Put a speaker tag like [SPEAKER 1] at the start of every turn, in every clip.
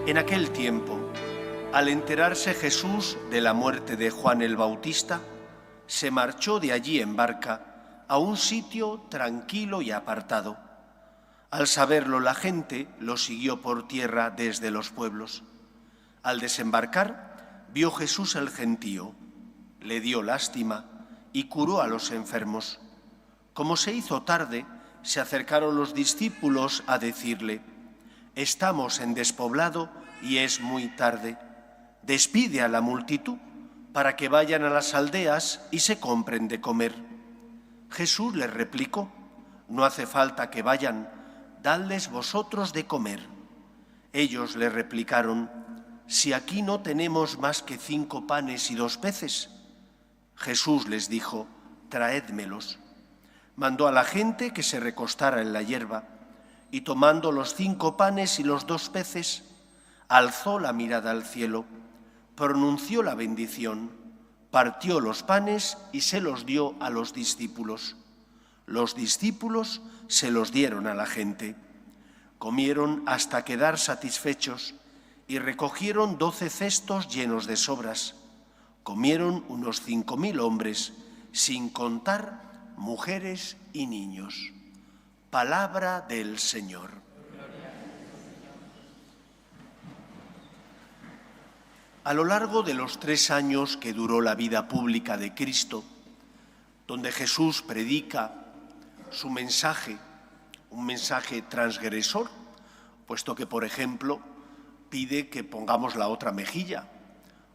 [SPEAKER 1] En aquel tiempo, al enterarse Jesús de la muerte de Juan el Bautista, se marchó de allí en barca a un sitio tranquilo y apartado. Al saberlo la gente lo siguió por tierra desde los pueblos. Al desembarcar, vio Jesús el gentío, le dio lástima y curó a los enfermos. Como se hizo tarde, se acercaron los discípulos a decirle: «Estamos en despoblado y es muy tarde. Despide a la multitud para que vayan a las aldeas y se compren de comer». Jesús les replicó: «No hace falta que vayan, dadles vosotros de comer». Ellos le replicaron: «Si aquí no tenemos más que 5 panes y 2 peces». Jesús les dijo: «Traédmelos». Mandó a la gente que se recostara en la hierba y, tomando los 5 panes y los 2 peces, alzó la mirada al cielo, pronunció la bendición, partió los panes y se los dio a los discípulos. Los discípulos se los dieron a la gente. Comieron hasta quedar satisfechos y recogieron 12 cestos llenos de sobras. Comieron unos 5.000 hombres, sin contar mujeres y niños. Palabra del Señor. A lo largo de los 3 años que duró la vida pública de Cristo, donde Jesús predica su mensaje, un mensaje transgresor, puesto que, por ejemplo, pide que pongamos la otra mejilla,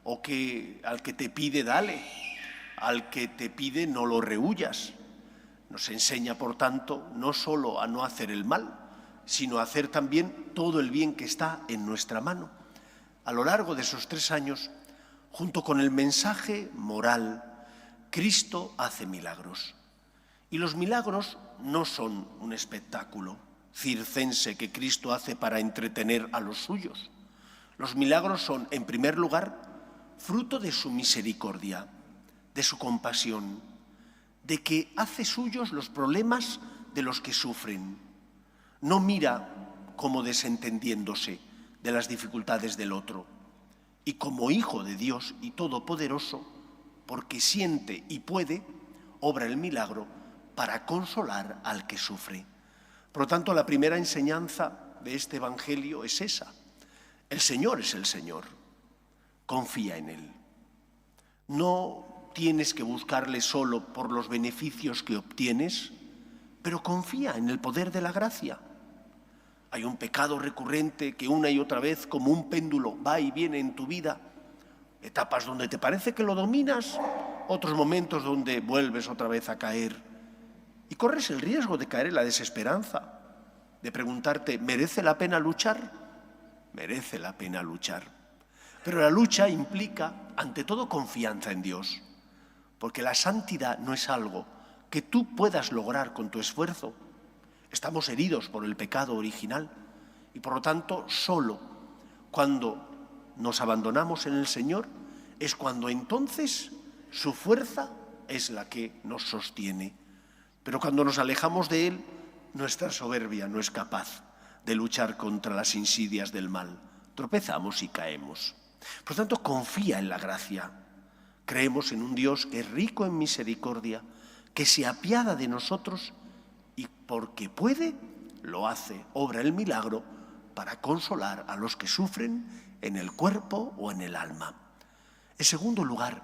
[SPEAKER 1] o que al que te pide dale, al que te pide no lo rehuyas. Nos enseña, por tanto, no solo a no hacer el mal, sino a hacer también todo el bien que está en nuestra mano. A lo largo de esos 3 años, junto con el mensaje moral, Cristo hace milagros. Y los milagros no son un espectáculo circense que Cristo hace para entretener a los suyos. Los milagros son, en primer lugar, fruto de su misericordia, de su compasión, de que hace suyos los problemas de los que sufren. No mira como desentendiéndose de las dificultades del otro. Y como Hijo de Dios y Todopoderoso, porque siente y puede, obra el milagro para consolar al que sufre. Por lo tanto, la primera enseñanza de este Evangelio es esa. El Señor es el Señor. Confía en Él. No tienes que buscarle solo por los beneficios que obtienes, pero confía en el poder de la gracia. Hay un pecado recurrente que una y otra vez, como un péndulo, va y viene en tu vida. Etapas donde te parece que lo dominas, otros momentos donde vuelves otra vez a caer. Y corres el riesgo de caer en la desesperanza, de preguntarte, ¿merece la pena luchar? Merece la pena luchar. Pero la lucha implica, ante todo, confianza en Dios. Porque la santidad no es algo que tú puedas lograr con tu esfuerzo. Estamos heridos por el pecado original y, por lo tanto, solo cuando nos abandonamos en el Señor es cuando entonces su fuerza es la que nos sostiene. Pero cuando nos alejamos de Él, nuestra soberbia no es capaz de luchar contra las insidias del mal. Tropezamos y caemos. Por tanto, confía en la gracia. Creemos en un Dios que es rico en misericordia, que se apiada de nosotros y porque puede, lo hace, obra el milagro para consolar a los que sufren en el cuerpo o en el alma. En segundo lugar,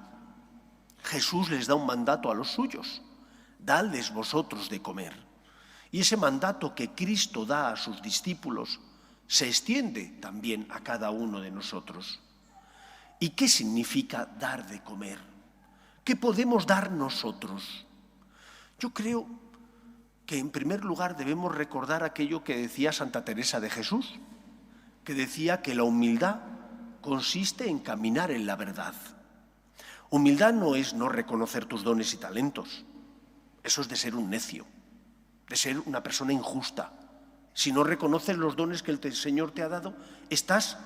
[SPEAKER 1] Jesús les da un mandato a los suyos: dadles vosotros de comer. Y ese mandato que Cristo da a sus discípulos se extiende también a cada uno de nosotros. ¿Y qué significa dar de comer? ¿Qué podemos dar nosotros? Yo creo que en primer lugar debemos recordar aquello que decía Santa Teresa de Jesús, que decía que la humildad consiste en caminar en la verdad. Humildad no es no reconocer tus dones y talentos. Eso es de ser un necio, de ser una persona injusta. Si no reconoces los dones que el Señor te ha dado, estás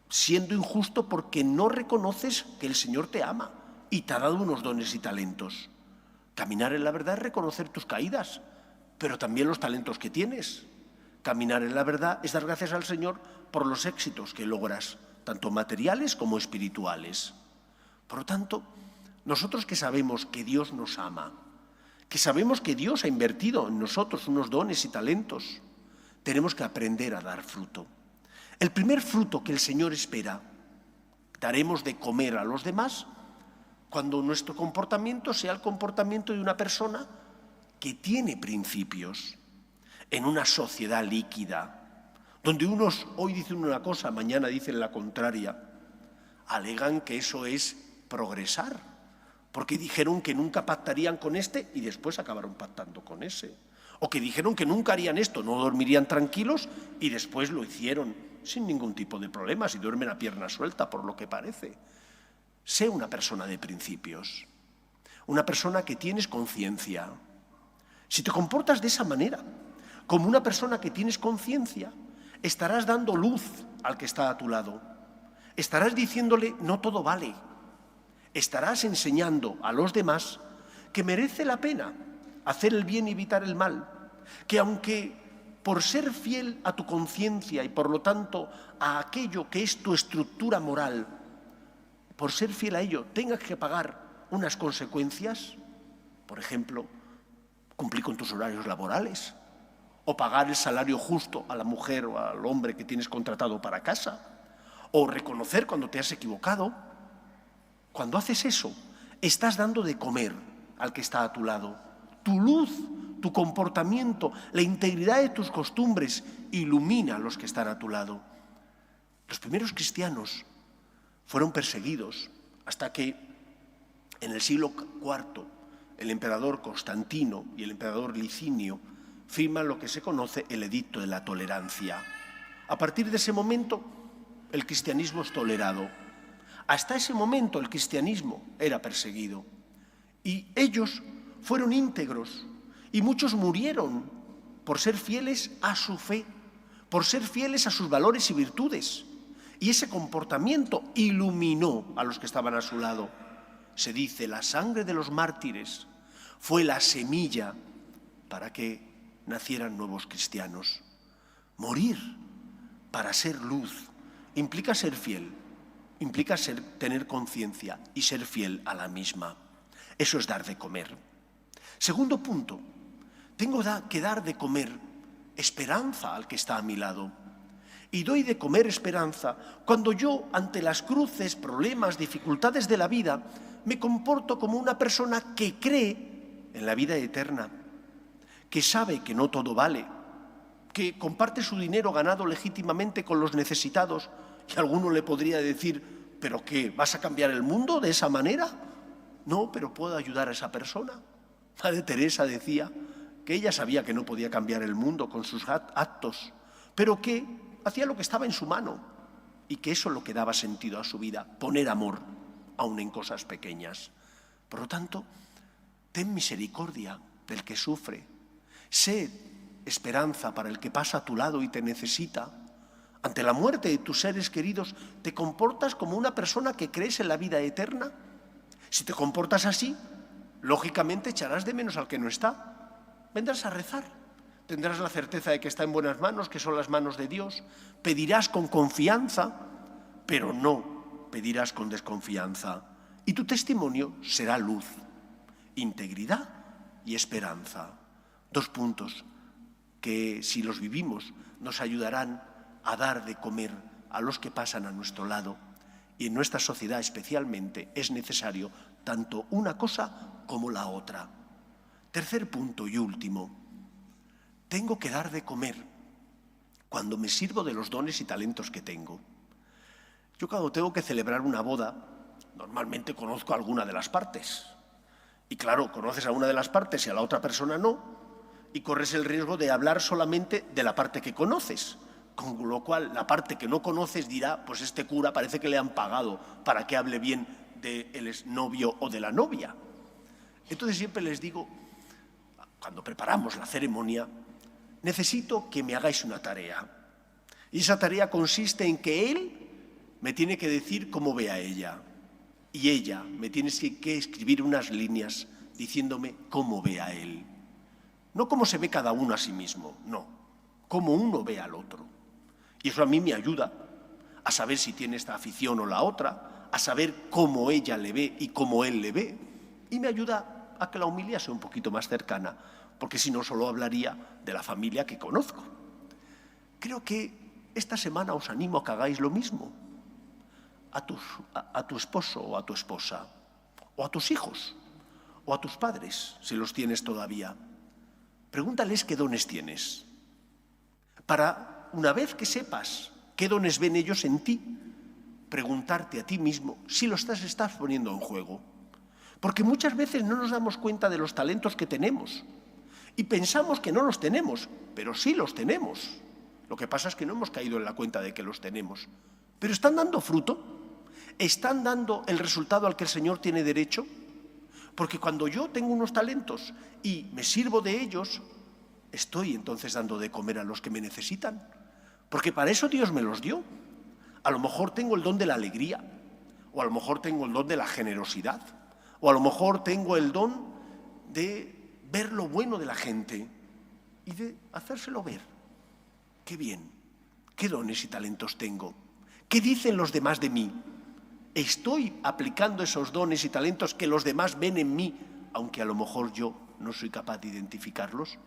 [SPEAKER 1] siendo injusto porque no reconoces que el Señor te ama y te ha dado unos dones y talentos. Caminar en la verdad es reconocer tus caídas, pero también los talentos que tienes. Caminar en la verdad es dar gracias al Señor por los éxitos que logras, tanto materiales como espirituales. Por lo tanto, nosotros que sabemos que Dios nos ama, que sabemos que Dios ha invertido en nosotros unos dones y talentos, tenemos que aprender a dar fruto. El primer fruto que el Señor espera, daremos de comer a los demás cuando nuestro comportamiento sea el comportamiento de una persona que tiene principios. En una sociedad líquida, donde unos hoy dicen una cosa, mañana dicen la contraria, alegan que eso es progresar, porque dijeron que nunca pactarían con este y después acabaron pactando con ese. O que dijeron que nunca harían esto, no dormirían tranquilos y después lo hicieron sin ningún tipo de problemas y duermen a pierna suelta, por lo que parece. Sé una persona de principios, una persona que tienes conciencia. Si te comportas de esa manera, como una persona que tienes conciencia, estarás dando luz al que está a tu lado. Estarás diciéndole, no todo vale. Estarás enseñando a los demás que merece la pena hacer el bien y evitar el mal. Que aunque por ser fiel a tu conciencia y por lo tanto a aquello que es tu estructura moral, por ser fiel a ello tengas que pagar unas consecuencias, por ejemplo, cumplir con tus horarios laborales, o pagar el salario justo a la mujer o al hombre que tienes contratado para casa, o reconocer cuando te has equivocado. Cuando haces eso, estás dando de comer al que está a tu lado. Tu luz, tu comportamiento, la integridad de tus costumbres ilumina a los que están a tu lado. Los primeros cristianos fueron perseguidos hasta que en el siglo IV el emperador Constantino y el emperador Licinio firman lo que se conoce el Edicto de la Tolerancia. A partir de ese momento, el cristianismo es tolerado. Hasta ese momento el cristianismo era perseguido. Y ellos fueron íntegros y muchos murieron por ser fieles a su fe, por ser fieles a sus valores y virtudes. Y ese comportamiento iluminó a los que estaban a su lado. Se dice, la sangre de los mártires fue la semilla para que nacieran nuevos cristianos. Morir para ser luz implica ser fiel, implica tener conciencia y ser fiel a la misma. Eso es dar de comer. Segundo punto, tengo que dar de comer esperanza al que está a mi lado. Y doy de comer esperanza cuando yo, ante las cruces, problemas, dificultades de la vida, me comporto como una persona que cree en la vida eterna, que sabe que no todo vale, que comparte su dinero ganado legítimamente con los necesitados. Y alguno le podría decir, ¿pero qué? ¿Vas a cambiar el mundo de esa manera? No, pero puedo ayudar a esa persona. Madre Teresa decía que ella sabía que no podía cambiar el mundo con sus actos, pero que hacía lo que estaba en su mano y que eso es lo que daba sentido a su vida, poner amor, aun en cosas pequeñas. Por lo tanto, ten misericordia del que sufre. Sé esperanza para el que pasa a tu lado y te necesita. Ante la muerte de tus seres queridos, ¿te comportas como una persona que crees en la vida eterna? Si te comportas así, lógicamente echarás de menos al que no está. Vendrás a rezar. Tendrás la certeza de que está en buenas manos, que son las manos de Dios. Pedirás con confianza, pero no pedirás con desconfianza. Y tu testimonio será luz, integridad y esperanza. 2 puntos que, si los vivimos, nos ayudarán a dar de comer a los que pasan a nuestro lado. Y en nuestra sociedad especialmente es necesario tanto una cosa como la otra. Tercer punto y último, tengo que dar de comer cuando me sirvo de los dones y talentos que tengo. Yo cuando tengo que celebrar una boda, normalmente conozco a alguna de las partes. Y claro, conoces a una de las partes y a la otra persona no, y corres el riesgo de hablar solamente de la parte que conoces. Con lo cual, la parte que no conoces dirá, pues este cura parece que le han pagado para que hable bien del exnovio o de la novia. Entonces siempre les digo, cuando preparamos la ceremonia, necesito que me hagáis una tarea. Y esa tarea consiste en que él me tiene que decir cómo ve a ella. Y ella me tiene que escribir unas líneas diciéndome cómo ve a él. No cómo se ve cada uno a sí mismo, no. cómo uno ve al otro. Y eso a mí me ayuda a saber si tiene esta afición o la otra, a saber cómo ella le ve y cómo él le ve. Y me ayuda a que la homilía sea un poquito más cercana, porque si no solo hablaría de la familia que conozco. Creo que esta semana os animo a que hagáis lo mismo. A tu esposo o a tu esposa, o a tus hijos, o a tus padres, si los tienes todavía. Pregúntales qué dones tienes, para, una vez que sepas qué dones ven ellos en ti, preguntarte a ti mismo si los estás poniendo en juego. Porque muchas veces no nos damos cuenta de los talentos que tenemos y pensamos que no los tenemos, pero sí los tenemos. Lo que pasa es que no hemos caído en la cuenta de que los tenemos. Pero ¿están dando fruto? ¿Están dando el resultado al que el Señor tiene derecho? Porque cuando yo tengo unos talentos y me sirvo de ellos, estoy entonces dando de comer a los que me necesitan. Porque para eso Dios me los dio. A lo mejor tengo el don de la alegría, o a lo mejor tengo el don de la generosidad, o a lo mejor tengo el don de ver lo bueno de la gente y de hacérselo ver. Qué bien, qué dones y talentos tengo. ¿Qué dicen los demás de mí? ¿Estoy aplicando esos dones y talentos que los demás ven en mí, aunque a lo mejor yo no soy capaz de identificarlos?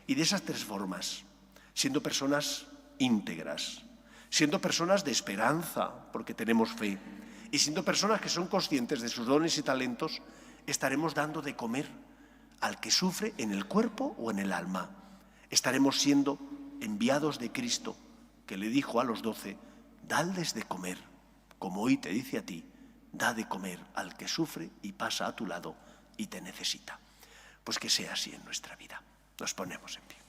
[SPEAKER 1] Y de esas tres formas, siendo personas íntegras, siendo personas de esperanza, porque tenemos fe, y siendo personas que son conscientes de sus dones y talentos, estaremos dando de comer al que sufre en el cuerpo o en el alma. Estaremos siendo enviados de Cristo, que le dijo a los 12, dadles de comer, como hoy te dice a ti, da de comer al que sufre y pasa a tu lado y te necesita. Pues que sea así en nuestra vida. Nos ponemos en pie.